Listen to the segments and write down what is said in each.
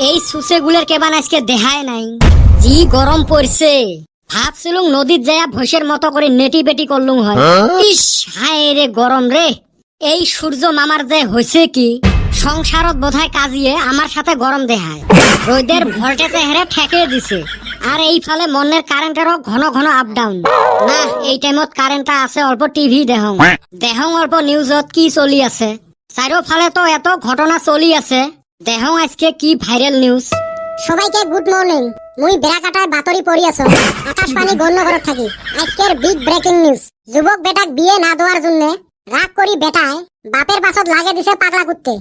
এই সুসেগুলোর কেবান আজকে দেখায় নাই, জি গরম পড়ছে। ভাবছিলুম নদীত যায়া ভৈসের মতো করে নেটি বেটি করলুম হয়। ইস হায় রে গরম রে। এই সূর্য মামার যে হয়েছে কি, সংসারত বোধহয় কাজিয়ে আমার সাথে গরম দেখায়। রোদের ভোল্টেজে হেরে ঠেকে দিছে। আর এই ফলে মনের কারেন্টেরও ঘন ঘন আপ ডাউন। না এই টাইমত কারেন্টটা আছে অল্প টিভি দেহং অল্প নিউজত কি চলি আছে। চারিওফালে তো এত ঘটনা চলি আছে, দেহং আজকে কি ভাইরাল নিউজ। সবাইকে গুড মর্নিং। মুই বেড়াকাটায় বাতরি পড়ি আছো, আকাশবাণী গণ্যঘরত থাকি। আজকের বিগ ব্রেকিং নিউজ। যুবক বেটাক বিয়ে না দেওয়ার জন্য রাগ করি বেটায় বাপের পাছত লাগে দিছে পাগলা কুত্তে।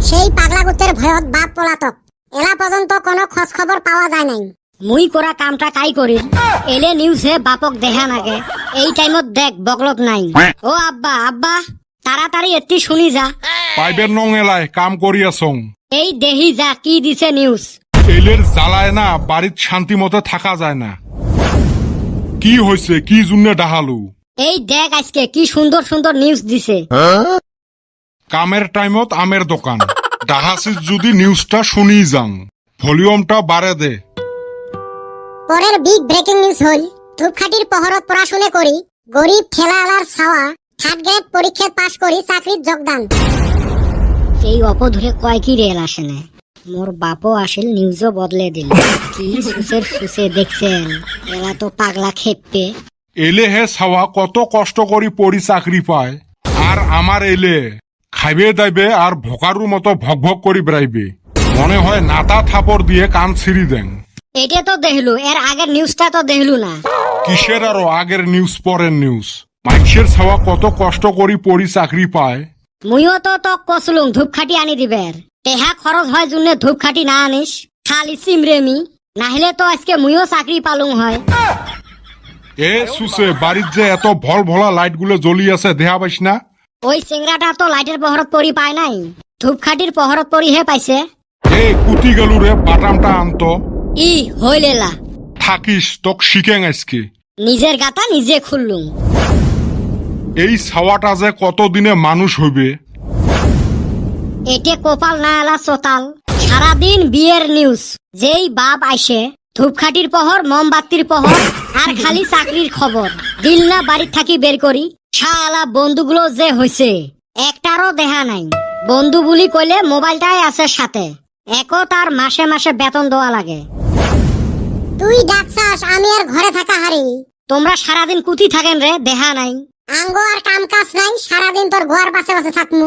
সেই পাগলা কুত্তের ভয়ত বাপ পলাতক। এলা পর্যন্ত কোনো খোঁজ খবর পাওয়া যায় নাই। মুই করা কামটা কাই করি এলে নিউজে বাপক দেখা নাগে। এই টাইমত দেখ বগলত নাই। ও আব্বা আব্বা তাড়াতাড়ি এটি শুনি যা। পাইবের নং এলায় কাম করি আসং। এই দেহি যা কি দিছে নিউজ। এলের জ্বালায় না বাড়ির শান্তি মতো থাকা যায় না। কি হয়েছে, কি জন্য ডাহালু? এই দেখ আজকে কি সুন্দর সুন্দর নিউজ দিছে। কামের টাইমত আমের দোকান ডাহাসিস যদি নিউজটা শুনি যাং। ভলিউমটা বাড়ে দে। পরের বিগ ব্রেকিং নিউজ হল, ধূপখাটির পহরত পড়াশুনে করি গরিব ঠেলাওয়ালার ছাওয়া থার্ড গ্রেড পরীক্ষা পাশ করি চাকরির যোগদান। এই অপধরে কয় কি রেল আসে না। মোর বাপও আসিল নিউজও বদলে দিল। কি সুসের সুসে দেখছেন, এলা তো পাগলা খেপে। এলে হে ছাওয়া কত কষ্ট করি পড়ি চাকরি পায়, আর আমার এলে খাইবে দাইবে আর ভোকারুর মতো ভক ভক করি বেড়াইবে। মনে হয় নাতা থাপড় দিয়ে কান ছিঁড়ি দেন। এটা তো দেখলু, এর আগের নিউজটা তো দেখলু না। কিসের আরো আগের নিউজ পরের নিউজ? মানুষের ছাওয়া কত কষ্ট করি পড়ি চাকরি পায়। মুইও তো তোক কসলুম ধূপখাটি আনি দিবের। টেহা খরচ হয় জন্য ধূপখাটি না আনিস, খালি সিমরেমি। নাহলে তো আজকে মুইও চাকরি পালুম হয়। এ সুসে বাড়ির যে এত ভল ভলা লাইট গুলো জ্বলি আছে দেহা পাইস না? ওই সিংড়াটা তো লাইটের পহরত পরি পায় নাই, ধূপখাটির পহরত পরি হে পাইছে। এ কুটি গেলু রে, বাটামটা আনতো। ই হইলেলা থাকিস তোক শিখেং আজকে। নিজের গাতা নিজে খুললুম। এই ছাওয়াটা যে কতদিনে মানুষ হইবে। এটে কপাল না এলা চোতাল। সারাদিন বিয়ের নিউজ। যেই বাপ আইসে ধূপখাটির পহর, মোমবাতির পহর, আর খালি চাকরির খবর। দিল না বাড়ির থাকি বের করি। শালা বন্ধুগুলো যে হইছে একটারও দেখা নাই। বন্ধু বুলি কইলে মোবাইলটাই আছে সাথে। একো তার মাসে মাসে বেতন দেওয়া লাগে। তুই ডাকছাস, আমি আর ঘরে থাকা হারি। তোমরা সারাদিন কুতি থাকেন রে, দেখা নাই। আঙ্গ আর কাম কাজ নাই, সারাদিন তোর ঘর বাসে বাসে থাকমু।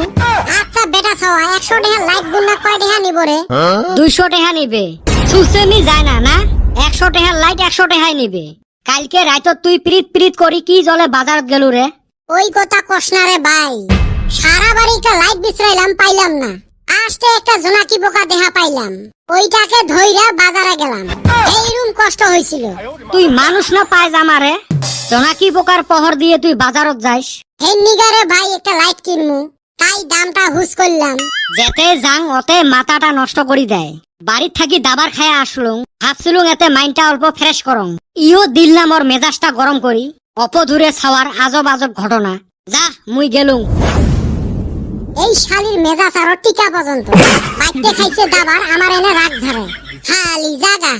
আচ্ছা বেটা ছাওয়া 100 টাকা লাইট গুন্না কয় টাকা নিব রে? 200 টাকা নিবে। সুসেমি যায় না না, 100 টাকা লাইট 100 টাকাই নিবে। কালকে রাইতত তুই প্রীত প্রীত করি কি জলে বাজারত গেলু রে? ওই কথা কস না রে ভাই। সারা বাড়িটা লাইট বিছরাইলাম, পাইলাম না। আসতে একটা জোনাকি পোকা দেখা পাইলাম, ওইটাকে ধইরা বাজারে গেলাম। এইরকম কষ্ট হয়েছিল। তুই মানুষ না পায় জামারে, জোনাকি পোকার পহর দিয়ে তুই বাজারত যাইস। এই নিগারে ভাই একটা লাইট কিনমু, তাই দামটা হুস করলাম। যেতে যাং অতে মাথাটা নষ্ট করি দেয়। বাড়ির থাকি দাবার খায়া আসলুম, ভাবছিলুম এতে মাইন্ডটা অল্প ফ্রেশ করং। ইও দিল না মোর মেজাজটা গরম করি। অপধুরে ছাওয়ার আজব আজব ঘটনা। যা মুই গেলুম। এই শালির মেজাজ আরো টিকা পর্যন্ত বাইতে খাইছে দাবার, আমার এনে রাগ ঝাড়ে। খালি জাগা।